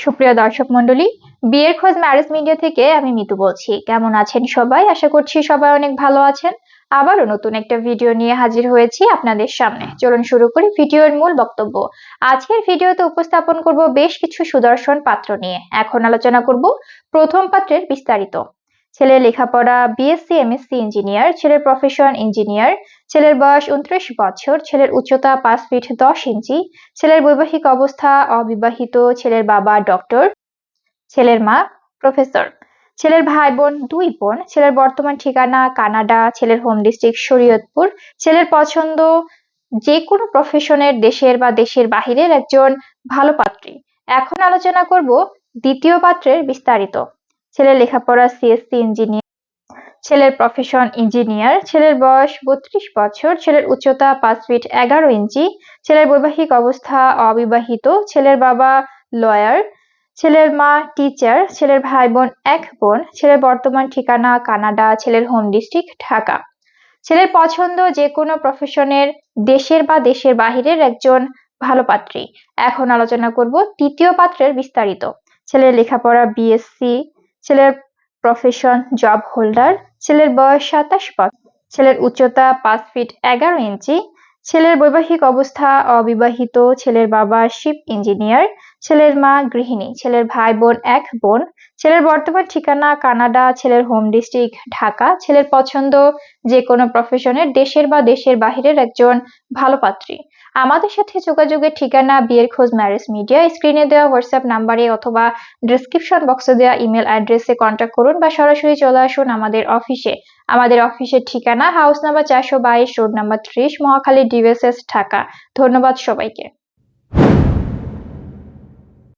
সুপ্রিয় দর্শক মণ্ডলী, বিয়ের খোঁজ ম্যারেজ মিডিয়া থেকে আমি মিতু বলছি। কেমন আছেন সবাই? আশা করছি সবাই অনেক ভালো আছেন। আবারও নতুন একটা ভিডিও নিয়ে হাজির হয়েছি আপনাদের সামনে। চলুন শুরু করি ভিডিওর মূল বক্তব্য। আজকের ভিডিওতে উপস্থাপন করব বেশ কিছু সুদর্শন পাত্র নিয়ে। এখন আলোচনা করব প্রথম পাত্রের বিস্তারিত। ছেলের লেখাপড়া বিএসসি এমএসসি ইঞ্জিনিয়ার, ছেলের প্রফেশন ইঞ্জিনিয়ার, ছেলের বয়স 29 বছর, ছেলের উচ্চতা 5 ফিট 10 ইঞ্চি, ছেলের বৈবাহিক অবস্থা অবিবাহিত, ছেলের বাবা ডক্টর, ছেলের মা প্রফেসর, ছেলের ভাই বোন 2 বোন, ছেলের বর্তমান ঠিকানা কানাডা, ছেলের হোম ডিস্ট্রিক্ট শরীয়তপুর, ছেলের পছন্দ যে কোনো প্রফেশনের দেশের বা দেশের বাহিরের একজন ভালো পাত্রী। এখন আলোচনা করব দ্বিতীয় পাত্রের বিস্তারিত। ছেলের লেখাপড়া সিএসসি ইঞ্জিনিয়ার, ছেলের প্রফেশন ইঞ্জিনিয়ার, ছেলের বয়স 32 বছর, ছেলের উচ্চতা 5 ফিট 11 ইঞ্চি, ছেলের বৈবাহিক অবস্থা অবিবাহিত, ছেলের বাবা লয়ার, ছেলের মা টিচার, ছেলের ভাই বোন 1 বোন, ছেলের বর্তমান ঠিকানা কানাডা, ছেলের হোম ডিস্ট্রিক্ট ঢাকা। ছেলের পছন্দ যে কোনো প্রফেশনের দেশের বা দেশের বাহিরের একজন ভালো পাত্রী। এখন আলোচনা করব তৃতীয় পাত্রের বিস্তারিত। ছেলের লেখাপড়া বিএসসি, ছেলের প্রফেশন জব হোল্ডার, ছেলের বয়স 27 বছর, ছেলের উচ্চতা 5 ফিট 11 ইঞ্চি, ছেলের বৈবাহিক অবস্থা অবিবাহিত, ছেলের বাবা শিপ ইঞ্জিনিয়ার, ছেলের মা গৃহিণী, ছেলের ভাই বোন 1 বোন, ছেলের বর্তমান ঠিকানা কানাডা, ছেলের হোম ডিস্ট্রিক্ট ঢাকা। ছেলের পছন্দ যে কোনো প্রফেশনের দেশের বা দেশের বাহিরের একজন ভালো পাত্রী। আমাদের সাথে যোগাযোগের ঠিকানা বিয়ের খোঁজ ম্যারেজ মিডিয়া। স্ক্রিনে দেওয়া হোয়াটসঅ্যাপ নাম্বারে অথবা ডেসক্রিপশন বক্সে দেওয়া ইমেল অ্যাড্রেসে কন্ট্যাক্ট করুন বা সরাসরি চলে আসুন আমাদের অফিসে। আমাদের অফিসের ঠিকানা house number 422, road number 30, Mohakhali, DVSS, Dhaka. ধন্যবাদ সবাইকে।